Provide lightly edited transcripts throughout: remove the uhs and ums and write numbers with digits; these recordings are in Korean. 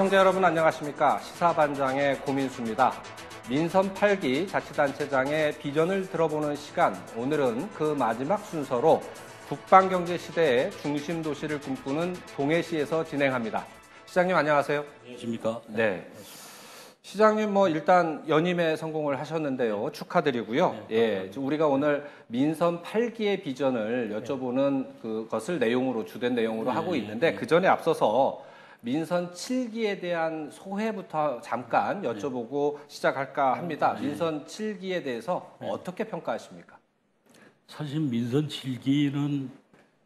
시청자 여러분 안녕하십니까. 시사반장의 고민수입니다. 민선 8기 자치단체장의 비전을 들어보는 시간, 오늘은 그 마지막 순서로 국방경제 시대의 중심 도시를 꿈꾸는 동해시에서 진행합니다. 시장님 안녕하세요. 안녕하십니까. 네. 시장님 일단 연임에 성공을 하셨는데요. 축하드리고요. 예, 우리가 오늘 민선 8기의 비전을 여쭤보는 그것을 내용으로 주된 내용으로 하고 있는데 그 전에 앞서서 민선 7기에 대한 소회부터 잠깐 여쭤보고 시작할까 합니다. 민선 7기에 대해서 어떻게 평가하십니까? 사실 민선 7기는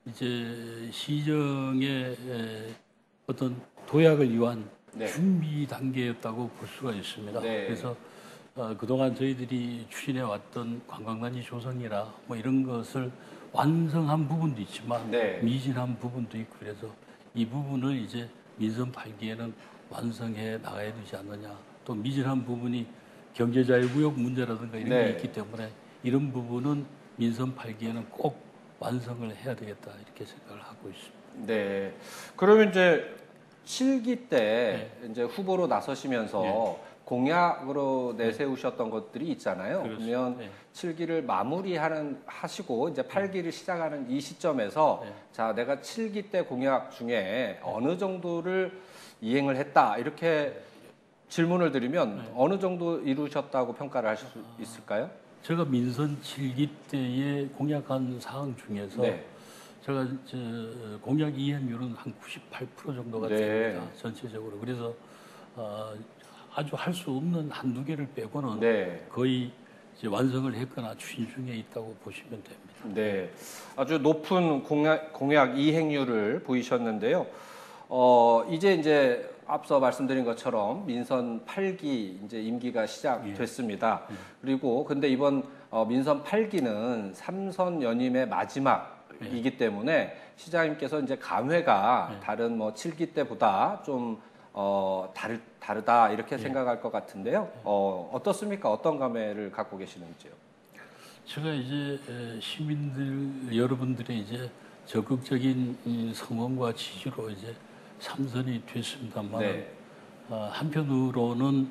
이제 시정의 어떤 도약을 위한 준비 단계였다고 볼 수가 있습니다. 그래서 그동안 저희들이 추진해 왔던 관광단지 조성이라 뭐 이런 것을 완성한 부분도 있지만 미진한 부분도 있고, 그래서 이 부분을 이제 민선 8기에는 완성해 나가야 되지 않느냐. 또 미진한 부분이 경제자유구역 문제라든가 이런 게 있기 때문에 이런 부분은 민선 8기에는 꼭 완성을 해야 되겠다, 이렇게 생각을 하고 있습니다. 네. 그러면 이제 7기 때 이제 후보로 나서시면서 공약으로 내세우셨던 것들이 있잖아요. 그러면 7기를 하시고 이제 8기를 시작하는 이 시점에서 자, 내가 7기 때 공약 중에 어느 정도를 이행을 했다, 이렇게 질문을 드리면 어느 정도 이루셨다고 평가를 하실 수 있을까요? 제가 민선 7기 때에 공약한 사항 중에서 제가 공약 이행률은 한 98% 정도가 됩니다. 전체적으로. 그래서 아주 할 수 없는 한두 개를 빼고는 거의 이제 완성을 했거나 추진 중에 있다고 보시면 됩니다. 네, 아주 높은 공약 이행률을 보이셨는데요. 이제 앞서 말씀드린 것처럼 민선 8기 이제 임기가 시작됐습니다. 그리고 근데 이번 민선 8기는 3선 연임의 마지막이기 때문에 시장님께서 이제 감회가 다른 7기 때보다 좀 다르다, 이렇게 생각할 것 같은데요. 어떻습니까? 어떤 감회를 갖고 계시는지요? 제가 이제 시민들 여러분들의 이제 적극적인 성원과 지지로 이제 3선이 됐습니다만 한편으로는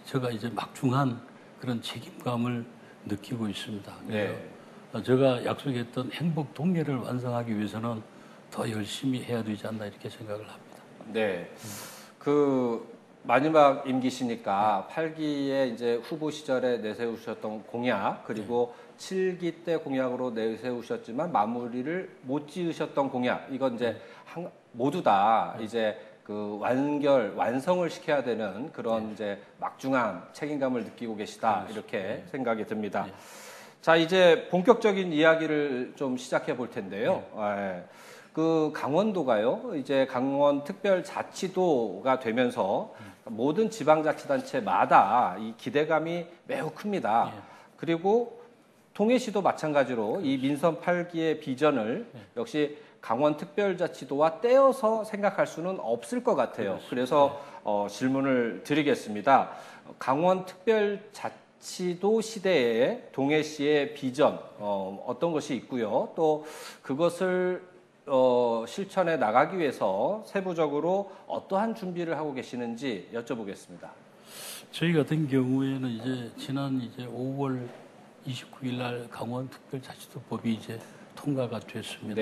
제가 이제 막중한 그런 책임감을 느끼고 있습니다. 그래서 제가 약속했던 행복 동해를 완성하기 위해서는 더 열심히 해야 되지 않나, 이렇게 생각을 합니다. 네. 그 마지막 임기시니까 8기에 이제 후보 시절에 내세우셨던 공약, 그리고 7기 때 공약으로 내세우셨지만 마무리를 못 지으셨던 공약, 이건 이제 모두 다 이제 그 완성을 시켜야 되는 그런 이제 막중한 책임감을 느끼고 계시다, 이렇게 생각이 듭니다. 자, 이제 본격적인 이야기를 좀 시작해 볼 텐데요. 그 강원도가요, 이제 강원 특별자치도가 되면서 모든 지방자치단체마다 이 기대감이 매우 큽니다. 그리고 동해시도 마찬가지로 이 민선 8기의 비전을 역시 강원 특별자치도와 떼어서 생각할 수는 없을 것 같아요. 그래서 질문을 드리겠습니다. 강원 특별자치도 시대의 동해시의 비전, 어떤 것이 있고요. 또 그것을 실천해 나가기 위해서 세부적으로 어떠한 준비를 하고 계시는지 여쭤보겠습니다. 저희 같은 경우에는 이제 지난 5월 29일 날 강원특별자치도법이 이제 통과가 됐습니다.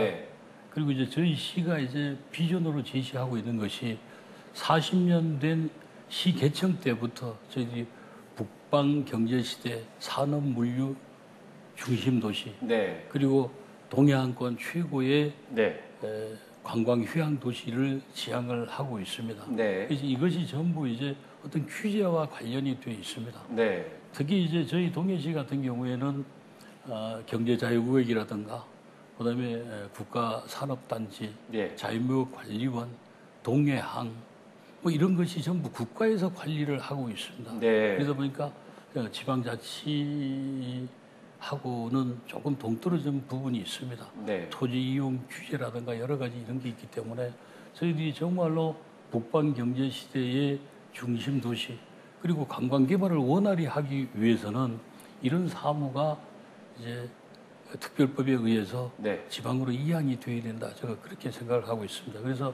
그리고 이제 저희 시가 이제 비전으로 제시하고 있는 것이 40년 된 시 개청 때부터 저희들이 북방 경제 시대 산업 물류 중심 도시, 그리고 동해안권 최고의 관광 휴양 도시를 지향을 하고 있습니다. 그래서 이것이 전부 이제 어떤 규제와 관련이 되어 있습니다. 특히 이제 저희 동해시 같은 경우에는 경제자유구역이라든가, 그다음에 국가산업단지, 자유무역관리원, 동해항, 뭐 이런 것이 전부 국가에서 관리를 하고 있습니다. 그래서 보니까 지방자치 하고는 조금 동떨어진 부분이 있습니다. 토지 이용 규제라든가 여러 가지 이런 게 있기 때문에 저희들이 정말로 북방 경제 시대의 중심 도시, 그리고 관광 개발을 원활히 하기 위해서는 이런 사무가 이제 특별법에 의해서 지방으로 이양이 돼야 된다, 제가 그렇게 생각을 하고 있습니다. 그래서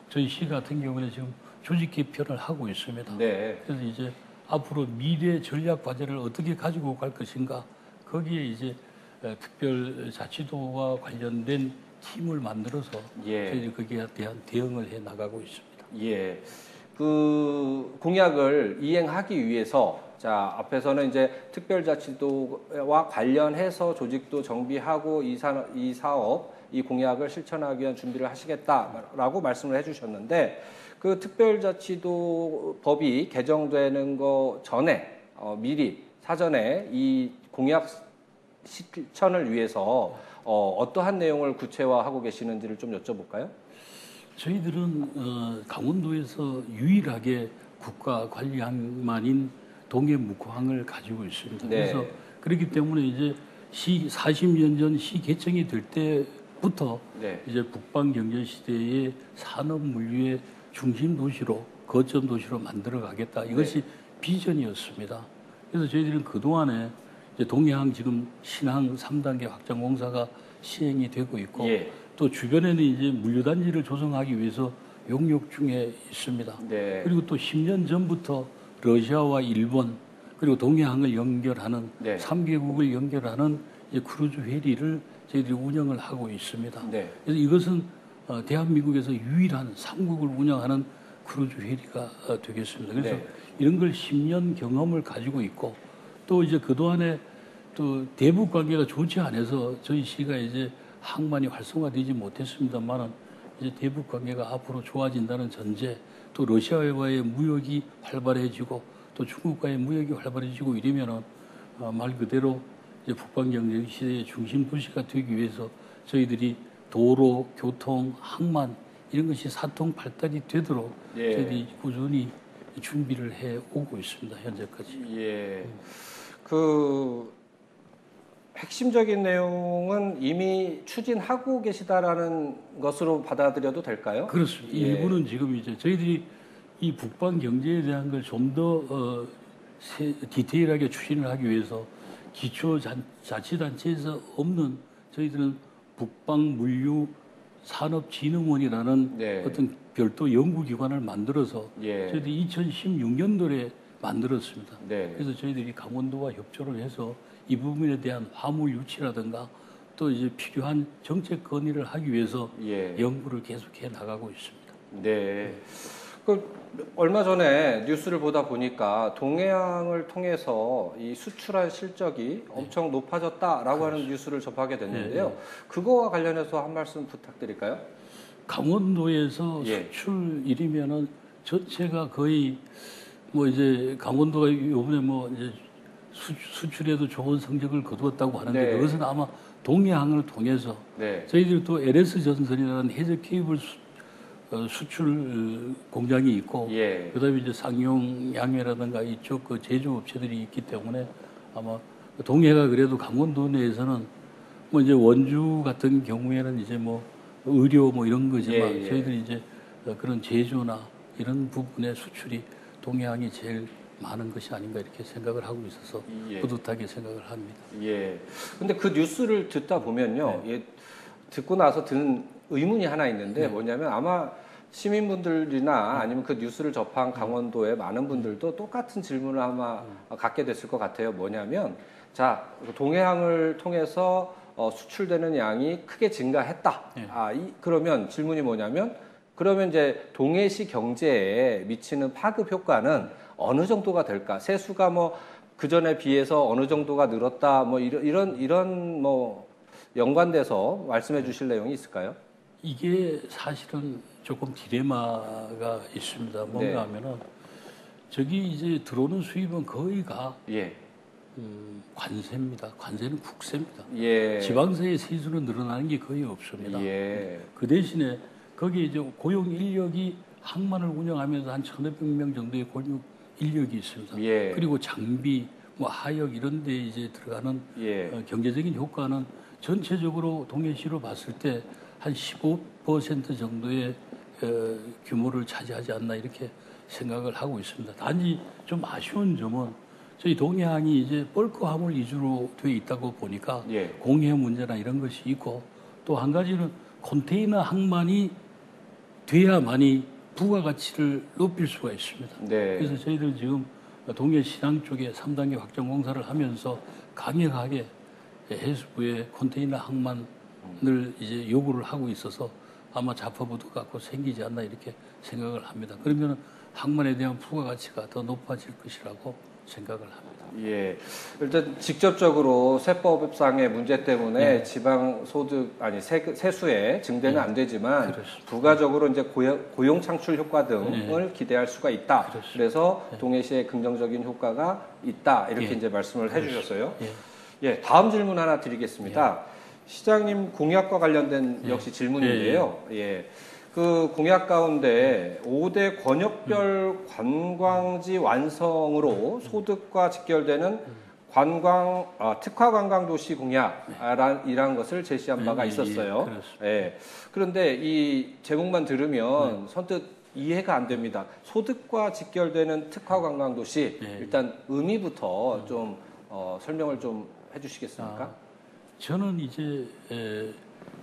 저희 시 같은 경우는 지금 조직 개편을 하고 있습니다. 네. 그래서 이제 앞으로 미래 전략 과제를 어떻게 가지고 갈 것인가 거기에 이제 특별자치도와 관련된 팀을 만들어서 저희들이 거기에 대한 대응을 해 나가고 있습니다. 예. 그 공약을 이행하기 위해서 자 앞에서는 이제 특별자치도와 관련해서 조직도 정비하고 이 사업, 이 공약을 실천하기 위한 준비를 하시겠다라고 말씀을 해주셨는데 그 특별자치도 법이 개정되는 거 전에 미리 사전에 이 공약 실천을 위해서 어떠한 내용을 구체화하고 계시는지를 좀 여쭤볼까요? 저희들은 강원도에서 유일하게 국가 관리항만인 동해묵항을 가지고 있습니다. 네. 그래서 그렇기 때문에 이제 40년 전 시 개청이 될 때부터 이제 북방 경제 시대의 산업 물류의 중심 도시로 거점 도시로 만들어 가겠다. 이것이 비전이었습니다. 그래서 저희들은 그 동안에 이제 동해항 지금 신항 3단계 확장 공사가 시행이 되고 있고 또 주변에는 이제 물류단지를 조성하기 위해서 용역 중에 있습니다. 그리고 또 10년 전부터 러시아와 일본 그리고 동해항을 연결하는 3개국을 연결하는 이제 크루즈 페리를 저희들이 운영을 하고 있습니다. 그래서 이것은 대한민국에서 유일한 3국을 운영하는 크루즈 페리가 되겠습니다. 그래서 이런 걸 10년 경험을 가지고 있고 또 이제 그동안에 또 대북 관계가 좋지 않아서 저희 시가 이제 항만이 활성화되지 못했습니다만은 이제 대북 관계가 앞으로 좋아진다는 전제, 또 러시아와의 무역이 활발해지고 또 중국과의 무역이 활발해지고 이러면은 말 그대로 이제 북방 경제 시대의 중심 도시가 되기 위해서 저희들이 도로, 교통, 항만 이런 것이 사통팔달이 되도록 저희들이 꾸준히 준비를 해 오고 있습니다. 현재까지. 그 핵심적인 내용은 이미 추진하고 계시다라는 것으로 받아들여도 될까요? 그렇습니다. 일부는 지금 이제 저희들이 이 북방 경제에 대한 걸 좀 더 디테일하게 추진을 하기 위해서 기초자치단체에서 없는 저희들은 북방물류 산업진흥원이라는 어떤 별도 연구기관을 만들어서 저희들이 2016년도에 만들었습니다. 그래서 저희들이 강원도와 협조를 해서 이 부분에 대한 화물 유치라든가 또 이제 필요한 정책 건의를 하기 위해서 연구를 계속해 나가고 있습니다. 그 얼마 전에 뉴스를 보다 보니까 동해항을 통해서 이 수출할 실적이 엄청 높아졌다라고 하는 뉴스를 접하게 됐는데요. 그거와 관련해서 한 말씀 부탁드릴까요? 강원도에서 수출이면은 전체가 거의 뭐 이제 강원도가 이번에 뭐 이제 수출에도 좋은 성적을 거두었다고 하는데 그것은 아마 동해항을 통해서 저희들이 또 LS 전선이라는 해저 케이블 수출 공장이 있고 그다음에 이제 상용 양해라든가 이쪽 그 제조업체들이 있기 때문에 아마 동해가 그래도 강원도 내에서는 뭐 이제 원주 같은 경우에는 이제 뭐 의료 뭐 이런 거지만 저희들이 이제 그런 제조나 이런 부분의 수출이 동해항이 제일 많은 것이 아닌가 이렇게 생각을 하고 있어서 뿌듯하게 생각을 합니다. 근데 그 뉴스를 듣다 보면요. 듣고 나서 드는 의문이 하나 있는데 뭐냐면 아마 시민분들이나 아니면 그 뉴스를 접한 강원도의 많은 분들도 똑같은 질문을 아마 갖게 됐을 것 같아요. 뭐냐면 자 동해항을 통해서 수출되는 양이 크게 증가했다. 그러면 질문이 뭐냐면 그러면 이제 동해시 경제에 미치는 파급 효과는 어느 정도가 될까? 세수가 뭐 그 전에 비해서 어느 정도가 늘었다. 뭐 이런 뭐 연관돼서 말씀해 주실 내용이 있을까요? 이게 사실은 조금 디레마가 있습니다. 뭔가 하면은 저기 이제 들어오는 수입은 거의가 관세입니다. 관세는 국세입니다. 지방세의 세수는 늘어나는 게 거의 없습니다. 그 대신에 거기에 이제 고용 인력이 항만을 운영하면서 한 1,500명 정도의 고용 인력이 있습니다. 그리고 장비, 뭐 하역 이런 데 이제 들어가는 경제적인 효과는 전체적으로 동해시로 봤을 때 한 15% 정도의 규모를 차지하지 않나 이렇게 생각을 하고 있습니다. 단지 좀 아쉬운 점은 저희 동해항이 이제 벌크 화물 위주로 되어 있다고 보니까 공해 문제나 이런 것이 있고 또 한 가지는 컨테이너 항만이 돼야만이 부가가치를 높일 수가 있습니다. 네. 그래서 저희들 지금 동해신항 쪽에 3단계 확장 공사를 하면서 강력하게 해수부에 컨테이너 항만을 이제 요구를 하고 있어서 아마 자포부도 갖고 생기지 않나 이렇게 생각을 합니다. 그러면 항만에 대한 부가가치가 더 높아질 것이라고 생각을 합니다. 예. 일단 직접적으로 세법상의 문제 때문에 네. 지방 소득 아니 세수의 증대는 안 되지만 그렇습니다. 부가적으로 이제 고용 창출 효과 등을 기대할 수가 있다. 그렇습니다. 그래서 동해시에 긍정적인 효과가 있다. 이렇게 예. 이제 말씀을 해주셨어요. 예. 예. 다음 질문 하나 드리겠습니다. 시장님 공약과 관련된 역시 질문인데요. 예. 그 공약 가운데 5대 권역별 관광지 완성으로 소득과 직결되는 특화 관광 도시 공약이라는 것을 제시한 바가 있었어요. 예. 그런데 이 제목만 들으면 선뜻 이해가 안 됩니다. 소득과 직결되는 특화 관광 도시 일단 의미부터 좀 설명을 좀 해주시겠습니까? 저는 이제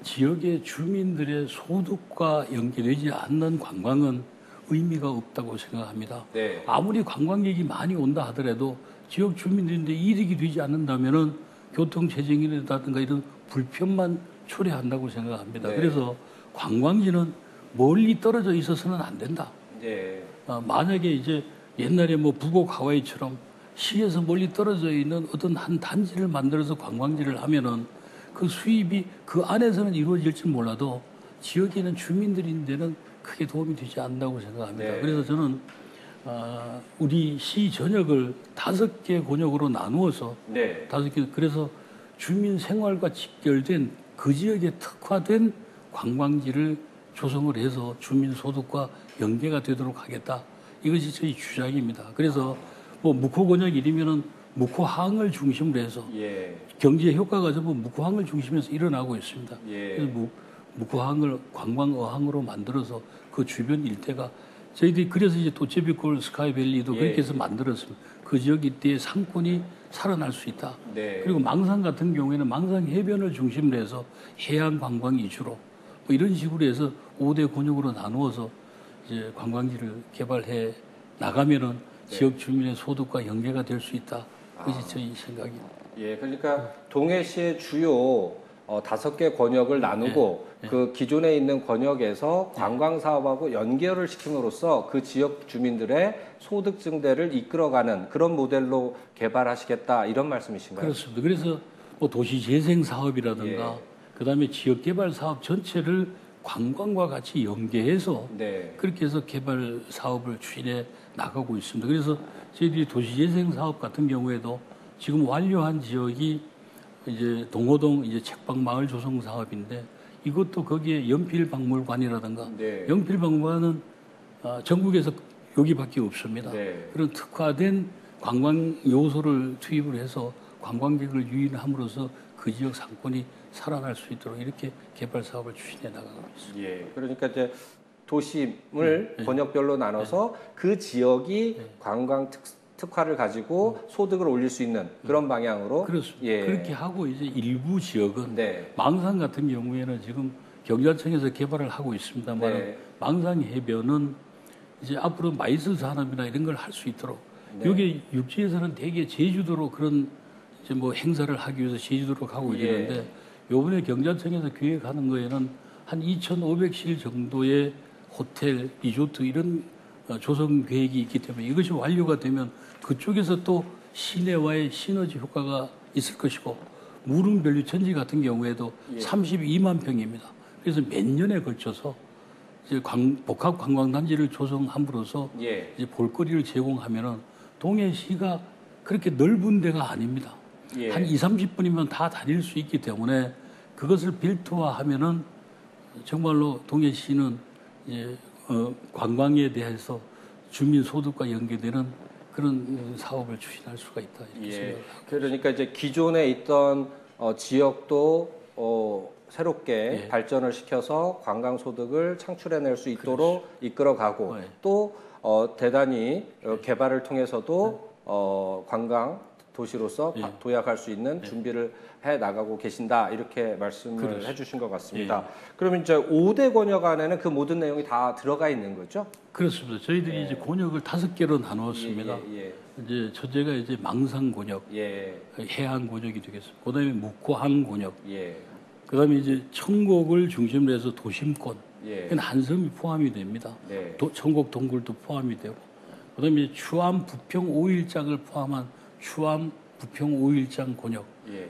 지역의 주민들의 소득과 연계되지 않는 관광은 의미가 없다고 생각합니다. 네. 아무리 관광객이 많이 온다 하더라도 지역 주민들인데 이득이 되지 않는다면은 교통체증이라든가 이런 불편만 초래한다고 생각합니다. 네. 그래서 관광지는 멀리 떨어져 있어서는 안 된다. 네. 만약에 이제 옛날에 뭐 부곡 하와이처럼 시에서 멀리 떨어져 있는 어떤 한 단지를 만들어서 관광지를 하면은 그 수입이 그 안에서는 이루어질지 몰라도 지역에 있는 주민들인데는 크게 도움이 되지 않는다고 생각합니다. 네. 그래서 저는 우리 시 전역을 5개 권역으로 나누어서 네. 5개 그래서 주민 생활과 직결된 그 지역에 특화된 관광지를 조성을 해서 주민 소득과 연계가 되도록 하겠다. 이것이 저희 주장입니다. 그래서 뭐 묵호 권역 이르면은 묵호항을 중심으로 해서 예. 경제 효과가 전부 묵호항을 중심에서 일어나고 있습니다. 예. 그래서 묵호항을 관광어항으로 만들어서 그 주변 일대가 저희들이 그래서 이제 도체비콜 스카이밸리도 그렇게 해서 만들었습니다. 그 지역 일대의 상권이 살아날 수 있다. 네. 그리고 망상 같은 경우에는 망상 해변을 중심으로 해서 해양 관광 위주로 뭐 이런 식으로 해서 5대 권역으로 나누어서 이제 관광지를 개발해 나가면은 지역 주민의 소득과 연계가 될 수 있다. 그것이 저희 생각입니다. 예, 그러니까 동해시의 주요 5개 권역을 나누고 그 기존에 있는 권역에서 관광 사업하고 연결을 시킴으로써 그 지역 주민들의 소득 증대를 이끌어가는 그런 모델로 개발하시겠다 이런 말씀이신가요? 그렇습니다. 그래서 뭐 도시 재생 사업이라든가 그다음에 지역 개발 사업 전체를 관광과 같이 연계해서 그렇게 해서 개발 사업을 추진해 나가고 있습니다. 그래서 저희들이 도시재생 사업 같은 경우에도 지금 완료한 지역이 이제 동호동 이제 책방 마을 조성 사업인데 이것도 거기에 연필박물관이라든가 연필박물관은 전국에서 여기밖에 없습니다. 그런 특화된 관광 요소를 투입을 해서 관광객을 유인함으로써 그 지역 상권이 살아날 수 있도록 이렇게 개발 사업을 추진해 나가고 있습니다. 예, 그러니까 이제 도심을 권역별로 나눠서 그 지역이 관광 특화를 가지고 소득을 올릴 수 있는 그런 방향으로 그렇습니다. 그렇게 하고 이제 일부 지역은 망상 같은 경우에는 지금 경찰청에서 개발을 하고 있습니다만 망상 해변은 이제 앞으로 마이슬 산업이나 이런 걸 할 수 있도록 여기 육지에서는 대개 제주도로 그런 이제 뭐 행사를 하기 위해서 제주도로 가고 있는데 요번에 경찰청에서 계획하는 거에는 한 2,500실 정도의 호텔, 리조트 이런 조성 계획이 있기 때문에 이것이 완료가 되면 그쪽에서 또 시내와의 시너지 효과가 있을 것이고 무릉별류 천지 같은 경우에도 32만 평입니다. 그래서 몇 년에 걸쳐서 이제 복합 관광단지를 조성함으로써 이제 볼거리를 제공하면은 동해시가 그렇게 넓은 데가 아닙니다. 한 2, 30분이면 다 다닐 수 있기 때문에 그것을 빌트화하면은 정말로 동해시는 이제 관광에 대해서 주민 소득과 연계되는 그런 사업을 추진할 수가 있다 이렇게 생각합니다. 그러니까 이제 기존에 있던 지역도 새롭게 발전을 시켜서 관광 소득을 창출해낼 수 있도록 이끌어가고 또 대단히 개발을 통해서도 관광 도시로서 도약할 수 있는 준비를 해 나가고 계신다 이렇게 말씀을 해주신 것 같습니다. 그러면 이제 5대 권역 안에는 그 모든 내용이 다 들어가 있는 거죠? 그렇습니다. 저희들이 이제 권역을 5개로 나누었습니다. 이제 첫째가 이제 망상 권역, 해안 권역이 되겠습니다. 그다음에 묵고항 권역, 그다음에 이제 청곡을 중심으로 해서 도심권, 한섬이 포함이 됩니다. 청곡 동굴도 포함이 되고, 그다음에 추암 부평 5일장을 포함한 추암 부평 5일장 권역,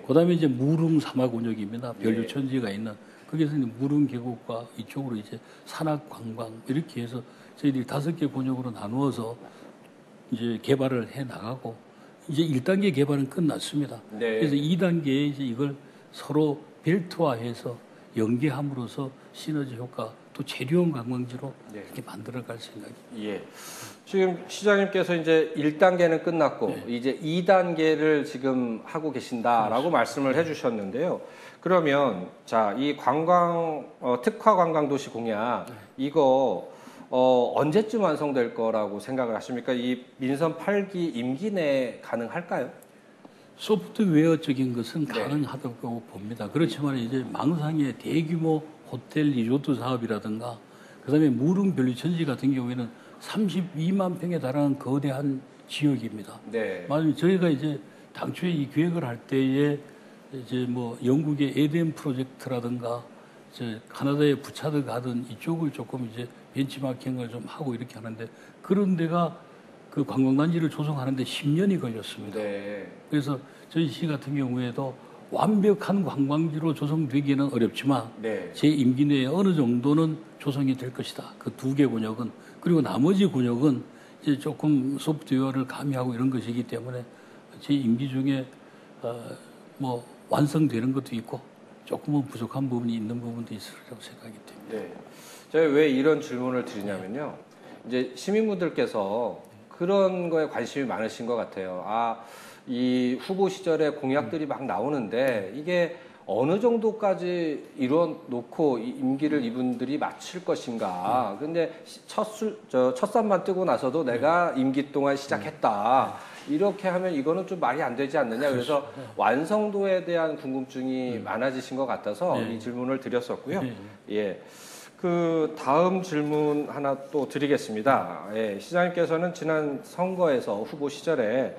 그다음에 이제 무릉 사막 권역입니다. 별류천지가 있는 거기서 이제 무릉 계곡과 이쪽으로 이제 산악 관광 이렇게 해서 저희들이 5개 권역으로 나누어서 이제 개발을 해 나가고 이제 1단계 개발은 끝났습니다. 그래서 2단계에 이제 이걸 서로 벨트화해서 연계함으로써 시너지 효과 또 재료용 관광지로 이렇게 만들어갈 생각입니다. 지금 시장님께서 이제 1단계는 끝났고 이제 2단계를 지금 하고 계신다라고 말씀을 해주셨는데요. 그러면 자, 이 관광 특화 관광 도시 공약 이거 언제쯤 완성될 거라고 생각을 하십니까? 이 민선 8기 임기 내에 가능할까요? 소프트웨어적인 것은 가능하다고 봅니다. 그렇지만 이제 망상의 대규모 호텔 리조트 사업이라든가 그다음에 무릉 별류천지 같은 경우에는 32만 평에 달하는 거대한 지역입니다. 맞으면 저희가 이제 당초에 이 계획을 할 때에 이제 뭐 영국의 에덴 프로젝트라든가 카나다의 부차드 가든 이쪽을 조금 이제 벤치마킹을 좀 하고 이렇게 하는데 그런 데가 그 관광단지를 조성하는데 10년이 걸렸습니다. 그래서 저희 시 같은 경우에도 완벽한 관광지로 조성되기는 어렵지만 제 임기 내에 어느 정도는 조성이 될 것이다. 그 2개 권역은 그리고 나머지 권역은 이제 조금 소프트웨어를 가미하고 이런 것이기 때문에 제 임기 중에 뭐 완성되는 것도 있고 조금은 부족한 부분이 있는 부분도 있을 거라고 생각이 됩니다. 제가 왜 이런 질문을 드리냐면요. 이제 시민분들께서 그런 거에 관심이 많으신 것 같아요. 이 후보 시절에 공약들이 막 나오는데 이게 어느 정도까지 이뤄놓고 임기를 이분들이 마칠 것인가. 근데 첫산만 뜨고 나서도 내가 임기 동안 시작했다. 이렇게 하면 이거는 좀 말이 안 되지 않느냐. 그래서 완성도에 대한 궁금증이 많아지신 것 같아서 이 질문을 드렸었고요. 그 다음 질문 하나 또 드리겠습니다. 시장님께서는 지난 선거에서 후보 시절에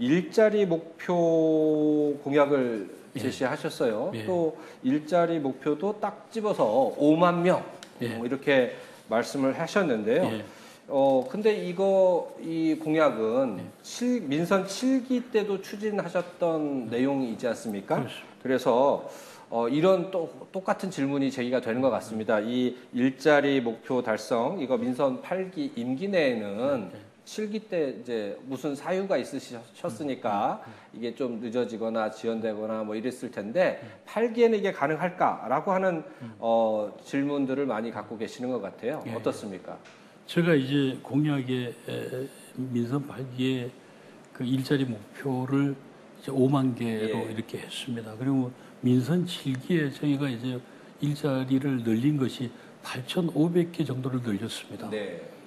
일자리 목표 공약을 제시하셨어요. 또 일자리 목표도 딱 집어서 5만 명 이렇게 말씀을 하셨는데요. 근데 이 공약은 민선 7기 때도 추진하셨던 내용이지 않습니까? 그래서 이런 똑같은 질문이 제기가 되는 것 같습니다. 이 일자리 목표 달성, 이거 민선 8기 임기 내에는 7기 때 이제 무슨 사유가 있으셨으니까 이게 좀 늦어지거나 지연되거나 뭐 이랬을 텐데 8기에는 이게 가능할까라고 하는 질문들을 많이 갖고 계시는 것 같아요. 어떻습니까? 제가 이제 공약에 민선 8기에 그 일자리 목표를 이제 5만 개로 이렇게 했습니다. 그리고 민선 7기에 저희가 이제 일자리를 늘린 것이 8,500개 정도를 늘렸습니다.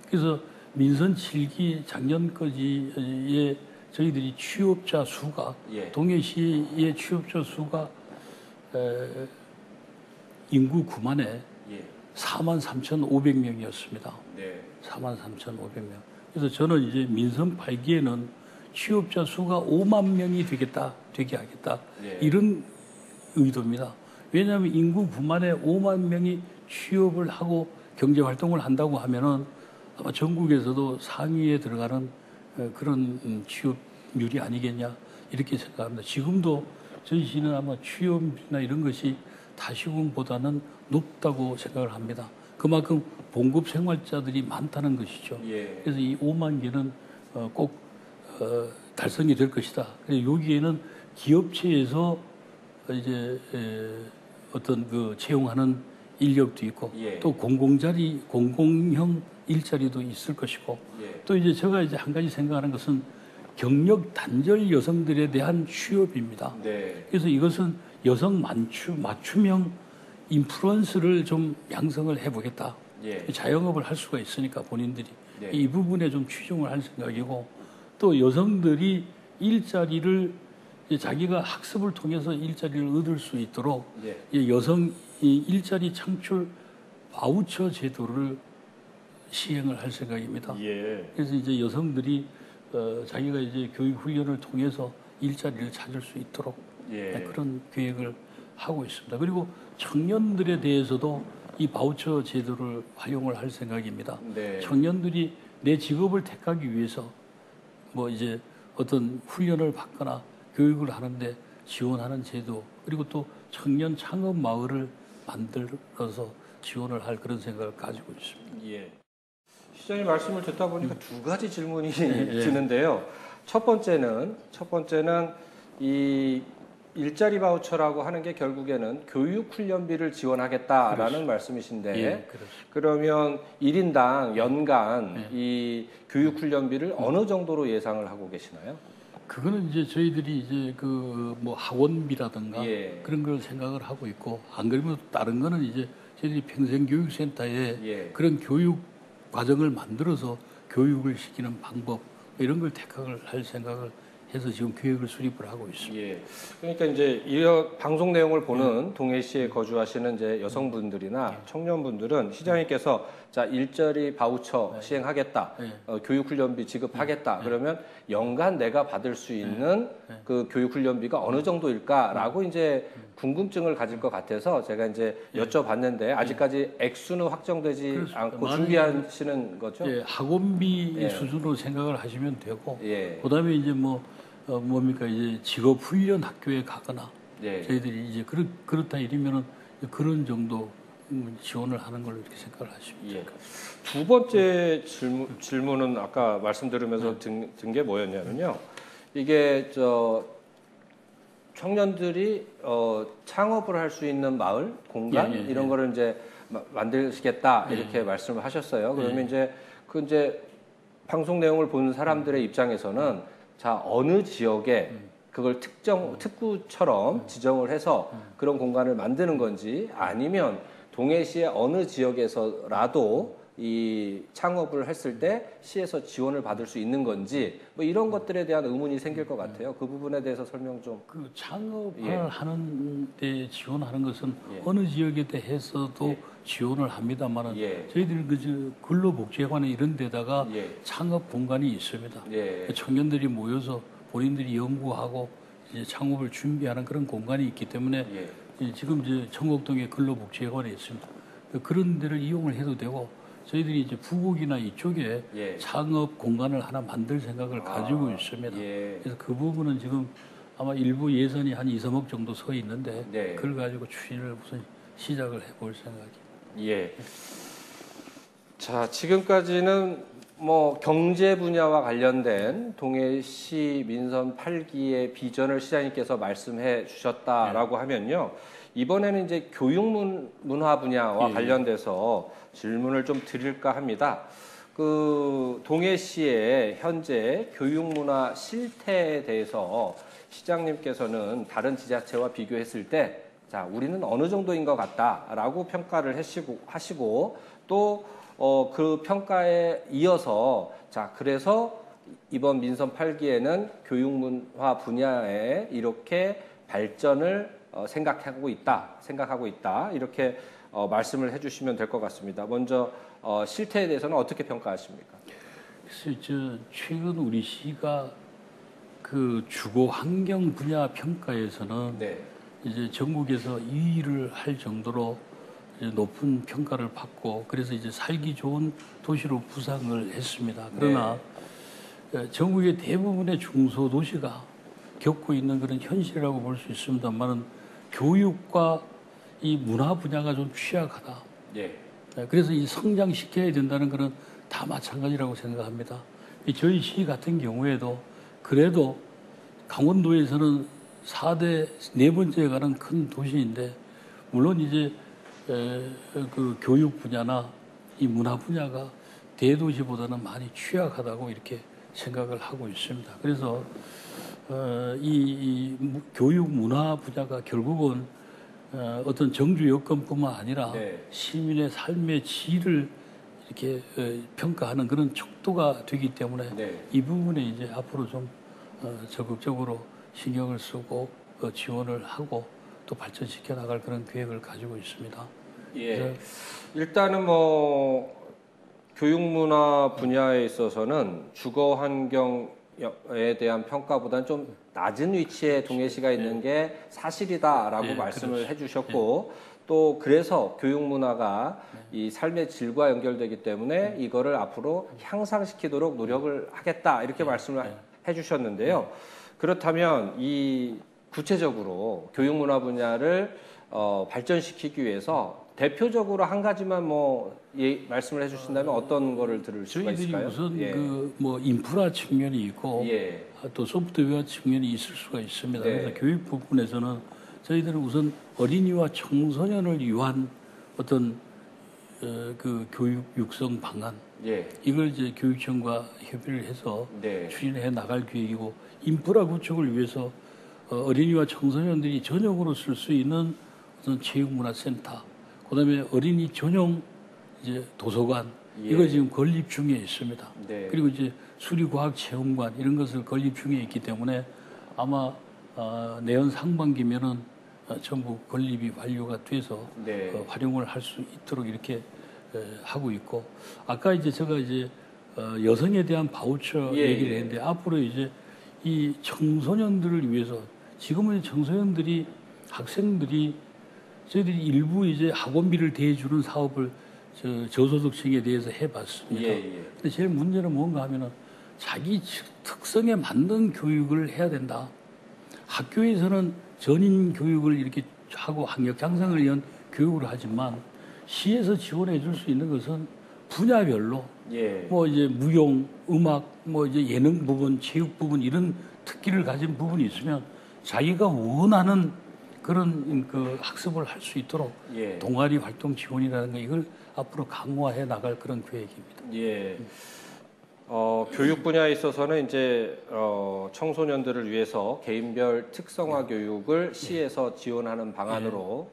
그래서 민선 7기 작년까지의 저희들이 취업자 수가 동해시의 취업자 수가 인구 9만에 43,500명이었습니다. 43,500명. 그래서 저는 이제 민선 8기에는 취업자 수가 5만 명이 되게 하겠다. 이런 의도입니다. 왜냐하면 인구 9만에 5만 명이 취업을 하고 경제 활동을 한다고 하면은 아마 전국에서도 상위에 들어가는 그런 취업률이 아니겠냐 이렇게 생각합니다. 지금도 저희 시는 아마 취업이나 이런 것이 타시군보다는 높다고 생각을 합니다. 그만큼 봉급 생활자들이 많다는 것이죠. 그래서 이 5만 개는 꼭 달성이 될 것이다. 그래서 여기에는 기업체에서 이제 어떤 그 채용하는 인력도 있고 또 공공형 일자리도 있을 것이고 또 이제 제가 이제 한 가지 생각하는 것은 경력 단절 여성들에 대한 취업입니다. 그래서 이것은 여성 맞춤형 인플루언서를 좀 양성을 해보겠다. 자영업을 할 수가 있으니까 본인들이 이 부분에 좀 추종을 할 생각이고 또 여성들이 일자리를 이제 자기가 학습을 통해서 일자리를 얻을 수 있도록 예. 여성 일자리 창출 바우처 제도를 시행을 할 생각입니다. 예. 그래서 이제 여성들이 자기가 이제 교육 훈련을 통해서 일자리를 찾을 수 있도록 그런 계획을 하고 있습니다. 그리고 청년들에 대해서도 이 바우처 제도를 활용을 할 생각입니다. 네. 청년들이 내 직업을 택하기 위해서 뭐 이제 어떤 훈련을 받거나 교육을 하는데 지원하는 제도, 그리고 또 청년 창업 마을을 만들어서 지원을 할 그런 생각을 가지고 있습니다. 예. 시장님 말씀을 듣다 보니까 두 가지 질문이 드는데요. 첫 번째는 이 일자리 바우처라고 하는 게 결국에는 교육 훈련비를 지원하겠다라는 그렇죠. 말씀이신데, 예, 그러면 1인당 연간 이 교육 훈련비를 어느 정도로 예상을 하고 계시나요? 그거는 이제 저희들이 이제 그 뭐 학원비라든가 그런 걸 생각을 하고 있고, 안 그러면 다른 거는 이제 저희들이 평생교육센터에 그런 교육 과정을 만들어서 교육을 시키는 방법 이런 걸 택을 할 생각을 해서 지금 계획을 수립을 하고 있습니다. 예. 그러니까 이제 이 방송 내용을 보는 동해시에 거주하시는 이제 여성분들이나 청년분들은 시장님께서 자 일자리 바우처 시행하겠다, 교육훈련비 지급하겠다. 그러면 연간 내가 받을 수 있는 그 교육훈련비가 어느 정도일까라고 이제 궁금증을 가질 것 같아서 제가 이제 여쭤봤는데 아직까지 액수는 확정되지 그렇습니다. 않고 준비하시는 거죠? 예, 학원비 수준으로 생각을 하시면 되고, 그다음에 이제 뭡니까 이제 직업 훈련 학교에 가거나 저희들이 이제 그렇다 이러면은 그런 정도 지원을 하는 걸로 이렇게 생각을 하시면 됩니다. 두 번째 질문은 아까 말씀 들으면서 든 게 뭐였냐면요. 이게 청년들이 창업을 할 수 있는 마을, 공간 이런 거를 이제 만드시겠다 이렇게 말씀을 하셨어요. 그러면 이제 방송 내용을 보는 사람들의 입장에서는 자 어느 지역에 그걸 특구처럼 지정을 해서 그런 공간을 만드는 건지, 아니면 동해시의 어느 지역에서라도 이 창업을 했을 때 시에서 지원을 받을 수 있는 건지 뭐 이런 것들에 대한 의문이 생길 것 같아요. 그 부분에 대해서 설명 좀. 그 창업을 하는 데 지원하는 것은 어느 지역에 대해서도 지원을 합니다만은 저희들이 그 근로복지회관에 이런 데다가 창업 공간이 있습니다. 청년들이 모여서 본인들이 연구하고 이제 창업을 준비하는 그런 공간이 있기 때문에 지금 이제 청곡동에 근로복지회관에 있습니다. 그런 데를 이용을 해도 되고, 저희들이 이제 부곡이나 이쪽에 창업 공간을 하나 만들 생각을 가지고 있습니다. 그래서 그 부분은 지금 아마 일부 예산이 한 2, 3억 정도 서 있는데 그걸 가지고 추진을 우선 시작을 해볼 생각입니다. 자, 지금까지는 뭐 경제 분야와 관련된 동해시 민선 8기의 비전을 시장님께서 말씀해 주셨다라고 하면요. 이번에는 이제 교육 문화 분야와 관련돼서 질문을 좀 드릴까 합니다. 그 동해시의 현재 교육 문화 실태에 대해서 시장님께서는 다른 지자체와 비교했을 때 자, 우리는 어느 정도인 것 같다라고 평가를 하시고 또 그 평가에 이어서 자, 그래서 이번 민선 8기에는 교육문화 분야에 이렇게 발전을 생각하고 있다 이렇게 말씀을 해주시면 될 것 같습니다. 먼저 실태에 대해서는 어떻게 평가하십니까? 그래서 최근 우리 시가 그 주거 환경 분야 평가에서는 이제 전국에서 2위를 할 정도로 이제 높은 평가를 받고, 그래서 이제 살기 좋은 도시로 부상을 했습니다. 그러나 전국의 대부분의 중소도시가 겪고 있는 그런 현실이라고 볼 수 있습니다만은 교육과 이 문화 분야가 좀 취약하다. 그래서 이 성장시켜야 된다는 것은 다 마찬가지라고 생각합니다. 저희 시 같은 경우에도 그래도 강원도에서는 4대 네 번째에 가는 큰 도시인데, 물론 이제 그 교육 분야나 이 문화 분야가 대도시보다는 많이 취약하다고 이렇게 생각을 하고 있습니다. 그래서 이 교육 문화 분야가 결국은 어떤 정주 여건뿐만 아니라 시민의 삶의 질을 이렇게 평가하는 그런 척도가 되기 때문에 이 부분에 이제 앞으로 좀 적극적으로 신경을 쓰고 지원을 하고 또 발전시켜 나갈 그런 계획을 가지고 있습니다. 예. 일단은 뭐 교육문화 분야에 있어서는 주거 환경에 대한 평가보다는 좀 낮은 위치에 동해시가 있는 게 사실이다라고 말씀을 그렇죠. 해주셨고 또 그래서 교육문화가 이 삶의 질과 연결되기 때문에 이거를 앞으로 향상시키도록 노력을 하겠다 이렇게 말씀을 해주셨는데요. 그렇다면 이 구체적으로 교육문화 분야를 발전시키기 위해서 대표적으로 한 가지만 말씀을 해주신다면 어떤 거를 들을 수가 있을까요? 저희들이 우선 뭐 인프라 측면이 있고 또 소프트웨어 측면이 있을 수가 있습니다. 그래서 교육 부분에서는 저희들은 우선 어린이와 청소년을 위한 어떤 그 교육 육성 방안 이걸 이제 교육청과 협의를 해서 추진해 나갈 계획이고 인프라 구축을 위해서 어린이와 청소년들이 전용으로 쓸 수 있는 어떤 체육문화센터, 그다음에 어린이 전용 이제 도서관 이거 지금 건립 중에 있습니다. 그리고 이제 수리과학체험관 이런 것을 건립 중에 있기 때문에 아마 내년 상반기면은 전부 건립이 완료가 돼서 활용을 할 수 있도록 이렇게 하고 있고 아까 이제 제가 이제 여성에 대한 바우처 얘기를 했는데 앞으로 이제 이 청소년들을 위해서 지금은 청소년들이 학생들이 저희들이 일부 이제 학원비를 대주는 사업을 저소득층에 대해서 해봤습니다. 근데 제일 문제는 뭔가 하면은 자기 특성에 맞는 교육을 해야 된다. 학교에서는 전인 교육을 이렇게 하고 학력 향상을 위한 교육을 하지만 시에서 지원해 줄 수 있는 것은 분야별로 뭐 이제 무용, 음악, 뭐 이제 예능 부분, 체육 부분 이런 특기를 가진 부분이 있으면 자기가 원하는 그런 그 학습을 할 수 있도록 동아리 활동 지원이라는 거 이걸 앞으로 강화해 나갈 그런 계획입니다. 교육 분야에 있어서는 이제 청소년들을 위해서 개인별 특성화 교육을 시에서 지원하는 방안으로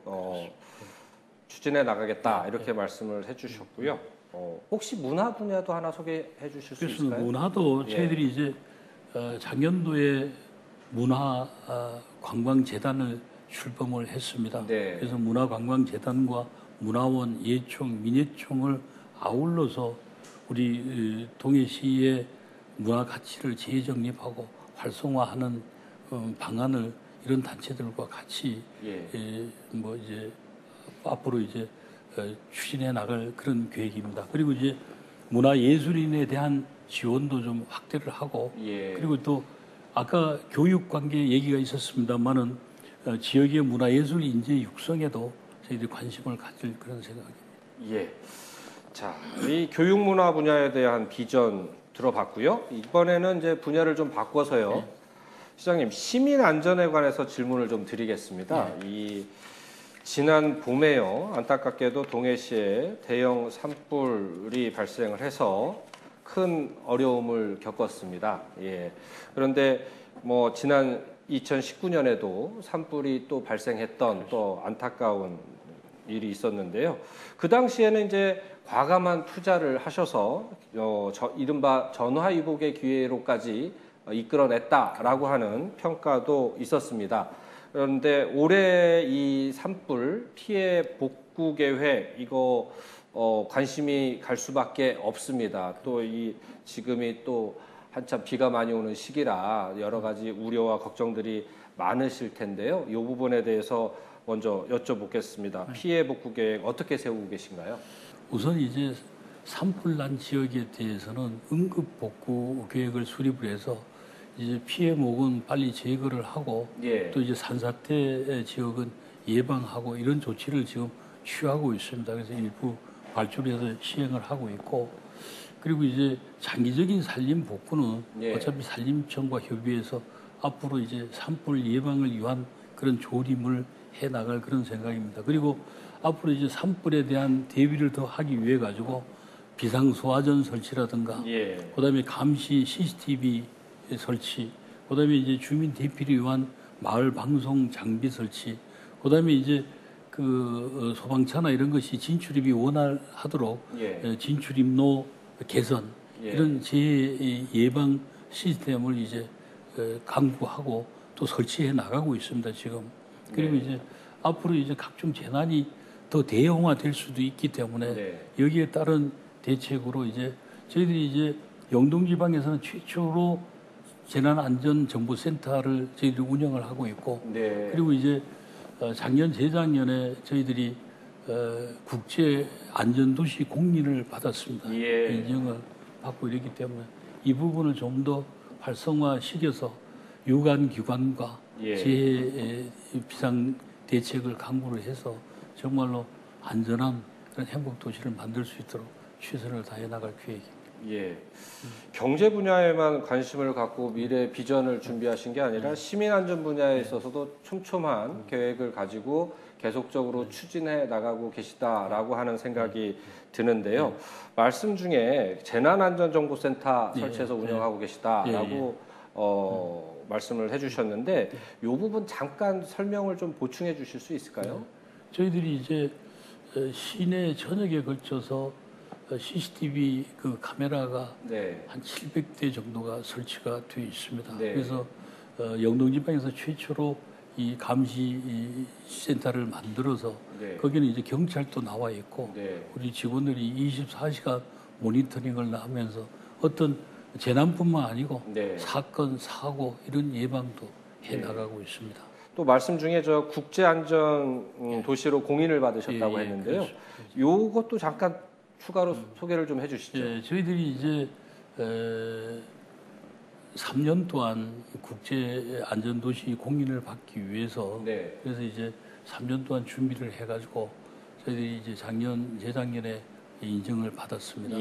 추진해 나가겠다 이렇게 말씀을 해주셨고요. 혹시 문화 분야도 하나 소개해 주실 수 있을까요? 그래서 문화도 저희들이 이제 작년도에 문화 관광재단을 출범을 했습니다. 그래서 문화관광재단과 문화원, 예총, 민예총을 아울러서 우리 동해시의 문화 가치를 재정립하고 활성화하는 방안을 이런 단체들과 같이 뭐 이제 앞으로 이제 추진해 나갈 그런 계획입니다. 그리고 이제 문화예술인에 대한 지원도 좀 확대를 하고 그리고 또 아까 교육 관계 얘기가 있었습니다만은 지역의 문화예술 인재 육성에도 저희들이 관심을 가질 그런 생각입니다. 자, 이 교육문화 분야에 대한 비전 들어봤고요. 이번에는 이제 분야를 좀 바꿔서요. 시장님, 시민 안전에 관해서 질문을 좀 드리겠습니다. 이 지난 봄에요. 안타깝게도 동해시에 대형 산불이 발생을 해서 큰 어려움을 겪었습니다. 그런데 뭐 지난 2019년에도 산불이 또 발생했던 또 안타까운 일이 있었는데요. 그 당시에는 이제 과감한 투자를 하셔서 이른바 전화위복의 기회로까지 이끌어냈다라고 하는 평가도 있었습니다. 그런데 올해 이 산불 피해 복구 계획 이거 관심이 갈 수밖에 없습니다. 또 이 지금이 또 한참 비가 많이 오는 시기라 여러 가지 우려와 걱정들이 많으실 텐데요. 이 부분에 대해서 먼저 여쭤보겠습니다. 피해 복구 계획 어떻게 세우고 계신가요? 우선 이제 산불 난 지역에 대해서는 응급 복구 계획을 수립을 해서 이제 피해목은 빨리 제거를 하고 또 이제 산사태 지역은 예방하고 이런 조치를 지금 취하고 있습니다. 그래서 일부 발주해서 시행을 하고 있고 그리고 이제 장기적인 산림 복구는 어차피 산림청과 협의해서 앞으로 이제 산불 예방을 위한 그런 조림을 해 나갈 그런 생각입니다. 그리고 앞으로 이제 산불에 대한 대비를 더 하기 위해 가지고 비상소화전 설치라든가 그다음에 감시 CCTV 설치, 그다음에 이제 주민 대피를 위한 마을 방송 장비 설치, 그다음에 이제 그 소방차나 이런 것이 진출입이 원활하도록 진출입로 개선 이런 재해 예방 시스템을 이제 강구하고 또 설치해 나가고 있습니다, 지금. 그리고 이제 앞으로 이제 각종 재난이 더 대형화될 수도 있기 때문에 여기에 따른 대책으로 이제 저희들이 이제 영동지방에서는 최초로 재난안전정보센터를 저희들이 운영을 하고 있고 그리고 이제 작년 재작년에 저희들이 국제 안전도시 공인을 받았습니다. 인증을 받고 이랬기 때문에 이 부분을 좀 더 활성화시켜서 유관기관과 재해 비상 대책을 강구를 해서 정말로 안전한 그런 행복 도시를 만들 수 있도록 최선을 다해 나갈 계획입니다. 경제 분야에만 관심을 갖고 미래 비전을 준비하신 게 아니라 시민 안전 분야에 있어서도 촘촘한 계획을 가지고 계속적으로 추진해 나가고 계시다라고 하는 생각이 드는데요. 말씀 중에 재난안전정보센터 설치해서 운영하고 계시다라고 말씀을 해주셨는데 이 부분 잠깐 설명을 좀 보충해 주실 수 있을까요? 저희들이 이제 시내 전역에 걸쳐서 CCTV 그 카메라가 한 700대 정도가 설치가 되어 있습니다. 그래서 영동지방에서 최초로 이 감시 센터를 만들어서 거기는 이제 경찰도 나와 있고 우리 직원들이 24시간 모니터링을 하면서 어떤 재난뿐만 아니고 사건, 사고 이런 예방도 해 나가고 있습니다. 또 말씀 중에 저 국제안전 도시로 공인을 받으셨다고 했는데요. 요것도 잠깐 추가로 소개를 좀 해주시죠. 저희들이 이제 3년 동안 국제안전도시 공인을 받기 위해서 그래서 이제 3년 동안 준비를 해가지고 저희들이 이제 재작년에 인증을 받았습니다.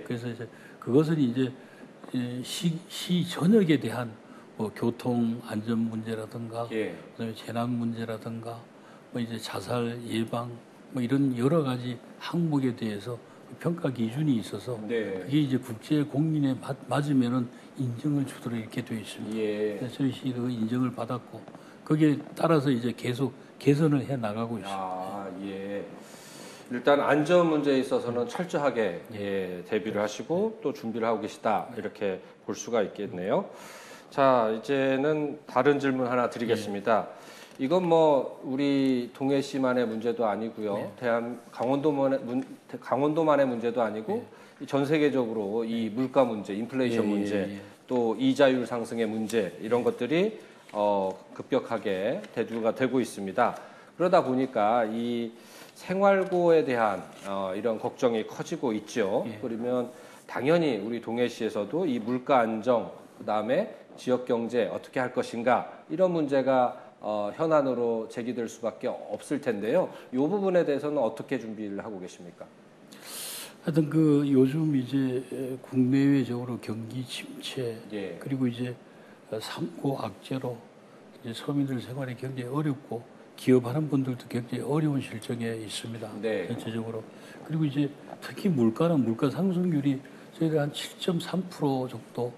그래서 이제 그것은 이제 시 전역에 대한 뭐 교통 안전 문제라든가 그다음에 재난 문제라든가 뭐 이제 자살 예방 뭐 이런 여러 가지 항목에 대해서 평가 기준이 있어서 그게 이제 국제 공인에 맞으면은 인증을 주도록 이렇게 되어 있습니다. 그래서 저희 시 그 인증을 받았고 거기에 따라서 이제 계속 개선을 해 나가고 있습니다. 일단 안전 문제에 있어서는 철저하게 대비를 하시고 또 준비를 하고 계시다 이렇게 볼 수가 있겠네요. 자, 이제는 다른 질문 하나 드리겠습니다. 이건 뭐 우리 동해시만의 문제도 아니고요. 강원도만의 문제도 아니고 전 세계적으로 이 물가 문제, 인플레이션 문제, 또 이자율 상승의 문제 이런 것들이 급격하게 대두가 되고 있습니다. 그러다 보니까 이 생활고에 대한 이런 걱정이 커지고 있죠. 그러면 당연히 우리 동해시에서도 이 물가 안정, 그다음에 지역 경제 어떻게 할 것인가 이런 문제가 현안으로 제기될 수밖에 없을 텐데요. 이 부분에 대해서는 어떻게 준비를 하고 계십니까? 하여튼 그 요즘 이제 국내외적으로 경기 침체 그리고 이제 삼고 악재로 이제 서민들 생활이 굉장히 어렵고 기업하는 분들도 굉장히 어려운 실정에 있습니다. 전체적으로. 그리고 이제 특히 물가 상승률이 저희가 한 7.3% 정도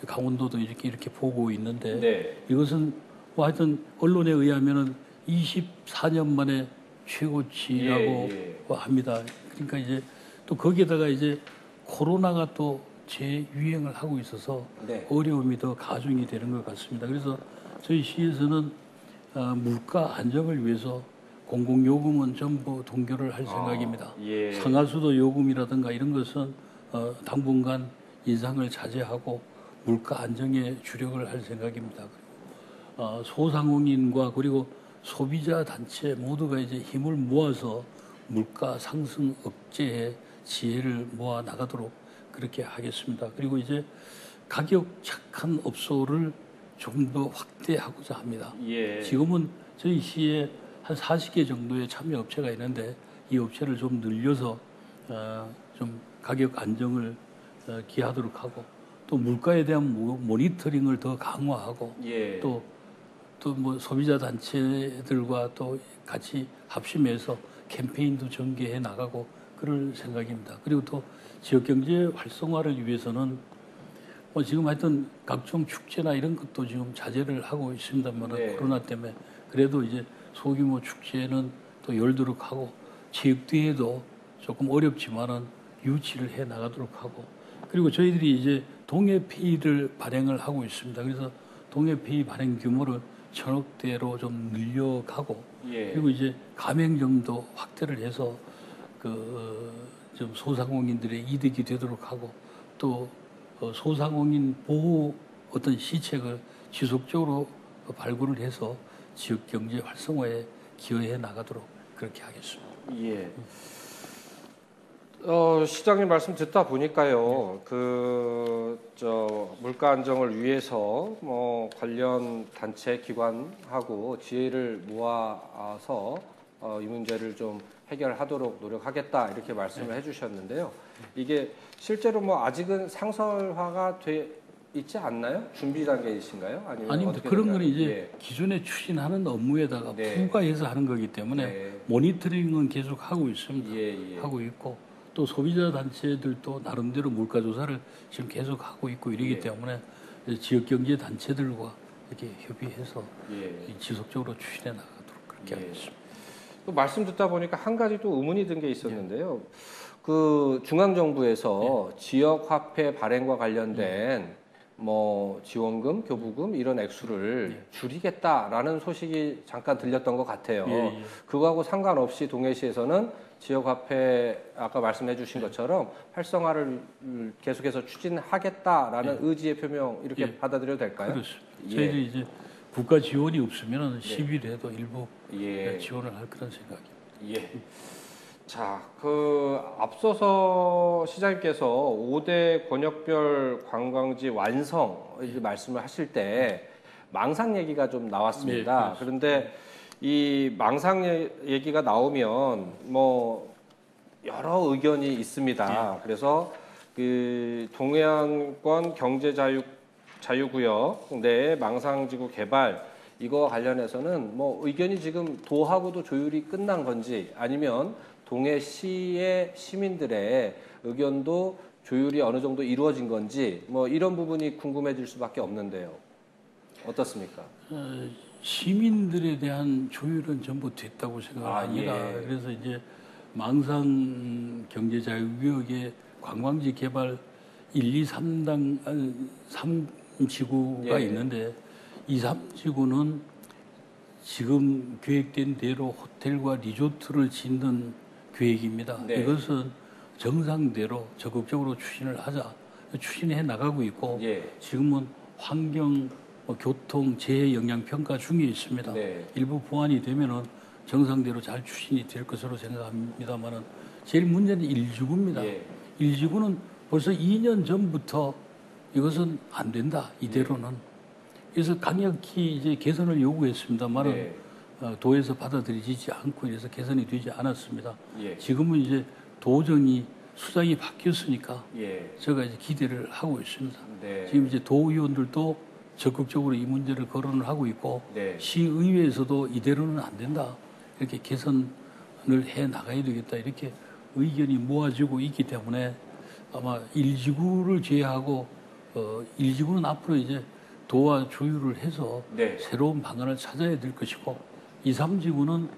강원도도 이렇게 보고 있는데 이것은 뭐 하여튼 언론에 의하면은 24년 만에 최고치라고 합니다. 그러니까 이제 또 거기에다가 이제 코로나가 또 재유행을 하고 있어서 어려움이 더 가중이 되는 것 같습니다. 그래서 저희 시에서는 물가 안정을 위해서 공공요금은 전부 동결을 할 생각입니다. 상하수도 요금이라든가 이런 것은 당분간 인상을 자제하고 물가 안정에 주력을 할 생각입니다. 소상공인과 그리고 소비자 단체 모두가 이제 힘을 모아서 물가 상승 억제에 지혜를 모아 나가도록 그렇게 하겠습니다. 그리고 이제 가격 착한 업소를 조금 더 확대하고자 합니다. 지금은 저희 시에 한 40개 정도의 참여 업체가 있는데 이 업체를 좀 늘려서 좀 가격 안정을 기하도록 하고 또 물가에 대한 모니터링을 더 강화하고 또 뭐 소비자 단체들과 또 같이 합심해서 캠페인도 전개해 나가고 그럴 생각입니다. 그리고 또 지역 경제 활성화를 위해서는 뭐 지금 하여튼 각종 축제나 이런 것도 지금 자제를 하고 있습니다만 코로나 때문에 그래도 이제 소규모 축제는 또 열도록 하고 체육대회도 조금 어렵지만은 유치를 해 나가도록 하고 그리고 저희들이 이제 동해페이를 발행을 하고 있습니다. 그래서 동해페이 발행 규모를 1,000억대로 좀 늘려가고 예. 그리고 이제 가맹점도 확대를 해서 좀 소상공인들의 이득이 되도록 하고 또 소상공인 보호 어떤 시책을 지속적으로 발굴을 해서 지역 경제 활성화에 기여해 나가도록 그렇게 하겠습니다. 예. 시장님 말씀 듣다 보니까요, 물가 안정을 위해서 관련 단체 기관하고 지혜를 모아서 이 문제를 좀 해결하도록 노력하겠다 이렇게 말씀을 해주셨는데요. 이게 실제로 아직은 상설화가 돼 있지 않나요? 준비 단계이신가요? 아닙니다. 그런 건 이제 기존에 추진하는 업무에다가 부과해서 하는 거기 때문에 모니터링은 계속 하고 있습니다. 하고 있고 또 소비자 단체들도 나름대로 물가 조사를 지금 계속 하고 있고 이러기 때문에 지역 경제 단체들과 이렇게 협의해서 지속적으로 추진해 나가도록 그렇게 하겠습니다. 또 말씀 듣다 보니까 한 가지 또 의문이 든 게 있었는데요. 그 중앙 정부에서 지역 화폐 발행과 관련된 지원금, 교부금 이런 액수를 줄이겠다라는 소식이 잠깐 들렸던 것 같아요. 그거하고 상관없이 동해시에서는 지역화폐 아까 말씀해 주신 것처럼 활성화를 계속해서 추진하겠다라는 의지의 표명 이렇게 받아들여도 될까요? 그렇습니다. 저희들이 이제 국가 지원이 없으면 10일에도 일부 지원을 할 그런 생각입니다. 자, 앞서서 시장님께서 5대 권역별 관광지 완성 말씀을 하실 때 망상 얘기가 좀 나왔습니다. 그런데 이 망상 얘기가 나오면 여러 의견이 있습니다. 그래서 그 동해안권 경제자유구역 내 망상지구 개발 이거 관련해서는 의견이 지금 도하고도 조율이 끝난 건지 아니면 동해시의 시민들의 의견도 조율이 어느 정도 이루어진 건지 이런 부분이 궁금해질 수밖에 없는데요. 어떻습니까? 시민들에 대한 조율은 전부 됐다고 생각합니다. 그래서 이제 망상 경제자유구역의 관광지 개발 1, 2, 3지구가 있는데 2, 3지구는 지금 계획된 대로 호텔과 리조트를 짓는 계획입니다. 이것은 정상대로 적극적으로 추진해 나가고 있고 지금은 환경, 교통, 재해 영향 평가 중에 있습니다. 일부 보완이 되면은 정상대로 잘 추진이 될 것으로 생각합니다만은 제일 문제는 1지구입니다. 1지구는 벌써 2년 전부터 이것은 안 된다 이대로는. 그래서 강력히 이제 개선을 요구했습니다만은 도에서 받아들이지 않고 이래서 개선이 되지 않았습니다. 지금은 이제 도정이 수장이 바뀌었으니까 제가 이제 기대를 하고 있습니다. 지금 이제 도의원들도 적극적으로 이 문제를 거론을 하고 있고 시의회에서도 이대로는 안 된다. 이렇게 개선을 해 나가야 되겠다. 이렇게 의견이 모아지고 있기 때문에 아마 1지구를 제외하고 1지구는 앞으로 이제 도와 조율을 해서 새로운 방안을 찾아야 될 것이고 2, 3지구는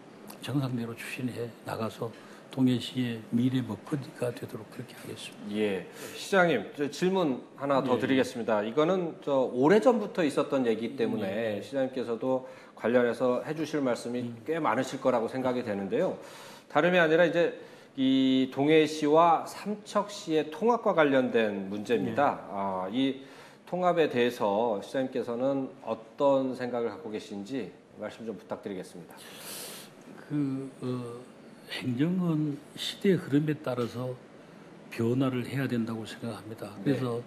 정상대로 추진해 나가서 동해시의 미래 먹거리가 되도록 그렇게 하겠습니다. 시장님, 질문 하나 더 드리겠습니다. 이거는 오래전부터 있었던 얘기 때문에 시장님께서도 관련해서 해주실 말씀이 꽤 많으실 거라고 생각이 되는데요. 다름이 아니라 이제 이 동해시와 삼척시의 통합과 관련된 문제입니다. 이 통합에 대해서 시장님께서는 어떤 생각을 갖고 계신지 말씀 좀 부탁드리겠습니다. 행정은 시대의 흐름에 따라서 변화를 해야 된다고 생각합니다. 그래서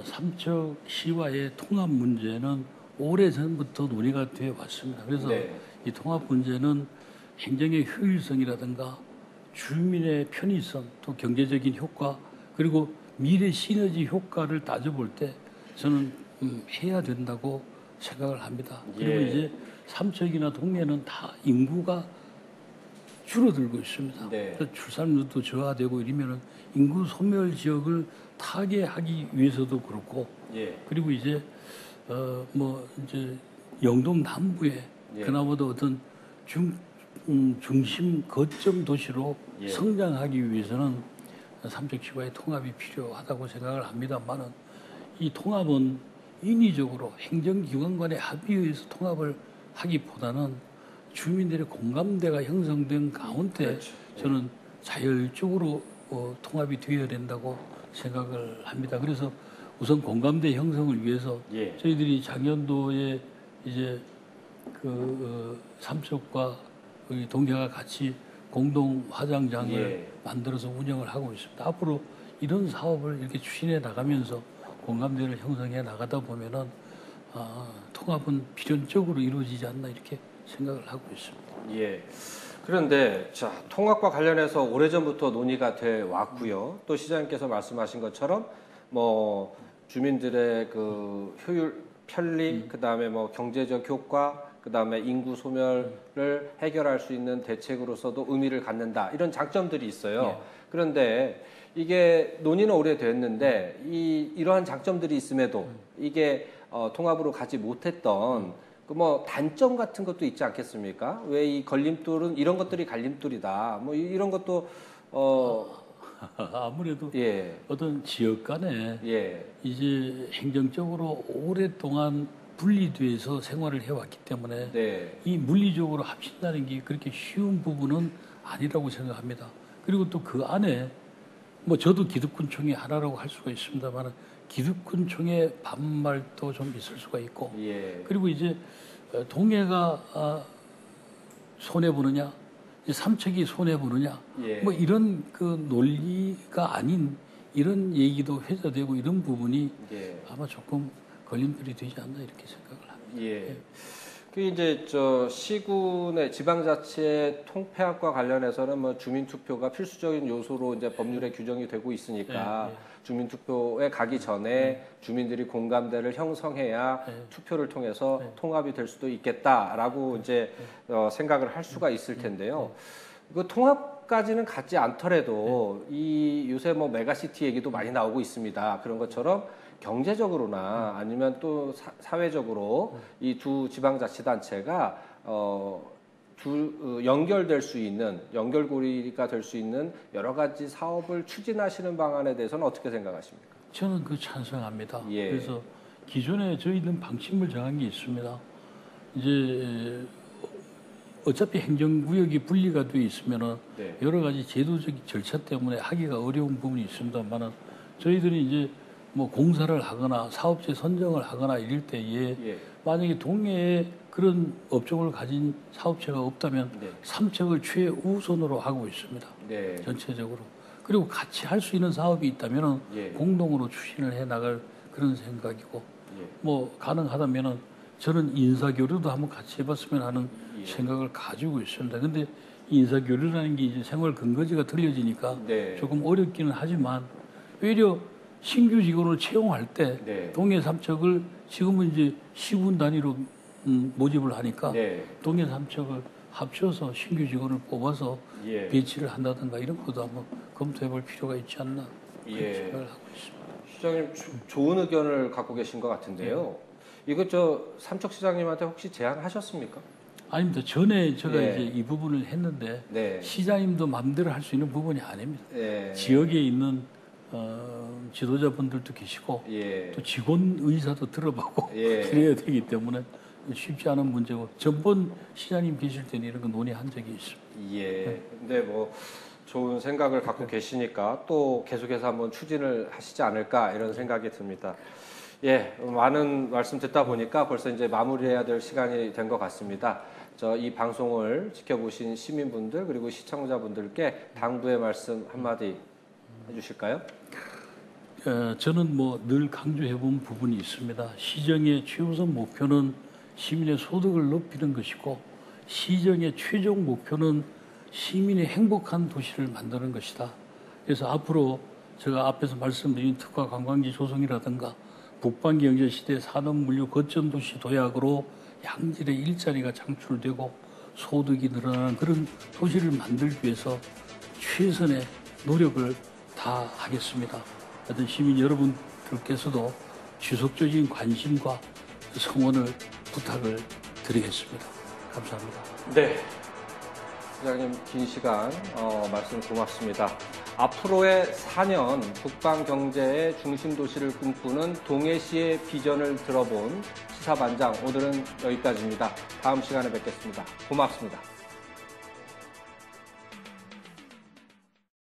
삼척시와의 통합 문제는 오래전부터 논의가 되어 왔습니다. 그래서 이 통합 문제는 행정의 효율성이라든가 주민의 편의성, 또 경제적인 효과, 그리고 미래 시너지 효과를 따져볼 때 저는 해야 된다고 생각을 합니다. 그리고 이제 삼척이나 동해는 다 인구가 줄어들고 있습니다. 출산율도 저하되고 이러면은 인구 소멸 지역을 타개하기 위해서도 그렇고, 그리고 이제 이제 영동 남부에 그나마도 어떤 중심 거점 도시로 성장하기 위해서는 삼척시와의 통합이 필요하다고 생각을 합니다만은 이 통합은 인위적으로 행정기관 간의 합의에 의해서 통합을 하기보다는 주민들의 공감대가 형성된 가운데 그렇죠. 저는 자율적으로 통합이 되어야 된다고 생각을 합니다. 그래서 우선 공감대 형성을 위해서 예. 저희들이 작년도에 이제 삼척과 동계가 같이 공동 화장장을 예. 만들어서 운영을 하고 있습니다. 앞으로 이런 사업을 이렇게 추진해 나가면서 공감대를 형성해 나가다 보면은 통합은 필연적으로 이루어지지 않나 이렇게 생각을 하고 있습니다. 예. 그런데 자, 통합과 관련해서 오래전부터 논의가 돼 왔고요. 또 시장님께서 말씀하신 것처럼 뭐 주민들의 그 효율, 편리, 그다음에 뭐 경제적 효과, 그다음에 인구 소멸을 해결할 수 있는 대책으로서도 의미를 갖는다. 이런 장점들이 있어요. 예. 그런데 이게 논의는 오래됐는데 이러한 장점들이 있음에도 이게 통합으로 가지 못했던 그 뭐 단점 같은 것도 있지 않겠습니까? 왜 이 걸림돌은 이런 것들이 갈림돌이다. 뭐 이런 것도 아무래도 예. 어떤 지역 간에 예. 이제 행정적으로 오랫동안 분리돼서 생활을 해왔기 때문에 네. 이 물리적으로 합친다는 게 그렇게 쉬운 부분은 아니라고 생각합니다. 그리고 또 그 안에 뭐 저도 기득권총회 하나라고 할 수가 있습니다만 기득권총회 반말도 좀 있을 수가 있고 예. 그리고 이제 동해가 손해 보느냐, 삼척이 손해 보느냐, 예. 뭐 이런 그 논리가 아닌 이런 얘기도 회자되고 이런 부분이 예. 아마 조금 걸림돌이 되지 않나 이렇게 생각을 합니다. 예. 그 이제 저 시군의 지방자치의 통폐합과 관련해서는 뭐 주민투표가 필수적인 요소로 이제 법률에 규정이 되고 있으니까 주민투표에 가기 전에 주민들이 공감대를 형성해야 투표를 통해서 통합이 될 수도 있겠다라고 이제 생각을 할 수가 있을 텐데요. 그 통합까지는 가지 않더라도 이 요새 뭐 메가시티 얘기도 많이 나오고 있습니다. 그런 것처럼 경제적으로나 아니면 또 사회적으로 이 두 지방자치단체가 연결될 수 있는 연결고리가 될 수 있는 여러 가지 사업을 추진하시는 방안에 대해서는 어떻게 생각하십니까? 저는 그 찬성합니다. 예. 그래서 기존에 저희는 방침을 정한 게 있습니다. 이제 어차피 행정구역이 분리가 되어 있으면은 네. 여러 가지 제도적 절차 때문에 하기가 어려운 부분이 있습니다만은 저희들이 이제 뭐 공사를 하거나 사업체 선정을 하거나 이럴 때에 만약에 동해에 그런 업종을 가진 사업체가 없다면 삼척을 최우선으로 하고 있습니다. 네. 전체적으로. 그리고 같이 할 수 있는 사업이 있다면 공동으로 추진을 해 나갈 그런 생각이고 뭐 가능하다면은 저는 인사교류도 한번 같이 해봤으면 하는 생각을 가지고 있습니다. 근데 인사교류라는 게 이제 생활 근거지가 틀려지니까 조금 어렵기는 하지만 오히려 신규 직원을 채용할 때 동해 삼척을 지금은 이제 시군 단위로 모집을 하니까 동해 삼척을 합쳐서 신규 직원을 뽑아서 배치를 한다든가 이런 것도 한번 검토해 볼 필요가 있지 않나 그런 생각을 하고 있습니다. 시장님 좋은 의견을 갖고 계신 것 같은데요. 이거 저 삼척 시장님한테 혹시 제안하셨습니까? 아닙니다. 전에 제가 이제 이 부분을 했는데 시장님도 마음대로 할 수 있는 부분이 아닙니다. 지역에 있는 지도자분들도 계시고 또 직원 의사도 들어보고 그래야 되기 때문에 쉽지 않은 문제고 전번 시장님 계실 때는 이런 거 논의한 적이 있습니다. 근데 뭐 좋은 생각을 갖고 계시니까 또 계속해서 한번 추진을 하시지 않을까 이런 생각이 듭니다. 많은 말씀 듣다 보니까 벌써 이제 마무리해야 될 시간이 된 것 같습니다. 이 방송을 지켜보신 시민분들 그리고 시청자분들께 당부의 말씀 한마디 해주실까요? 저는 뭐 늘 강조해본 부분이 있습니다. 시정의 최우선 목표는 시민의 소득을 높이는 것이고 시정의 최종 목표는 시민의 행복한 도시를 만드는 것이다. 그래서 앞으로 제가 앞에서 말씀드린 특화 관광지 조성이라든가 북방경제시대 산업물류 거점도시 도약으로 양질의 일자리가 창출되고 소득이 늘어나는 그런 도시를 만들기 위해서 최선의 노력을 다하겠습니다. 하여튼 시민 여러분들께서도 지속적인 관심과 성원을 부탁을 드리겠습니다. 감사합니다. 시장님 긴 시간 말씀 고맙습니다. 앞으로의 4년 북방 경제의 중심 도시를 꿈꾸는 동해시의 비전을 들어본 시사반장, 오늘은 여기까지입니다. 다음 시간에 뵙겠습니다. 고맙습니다.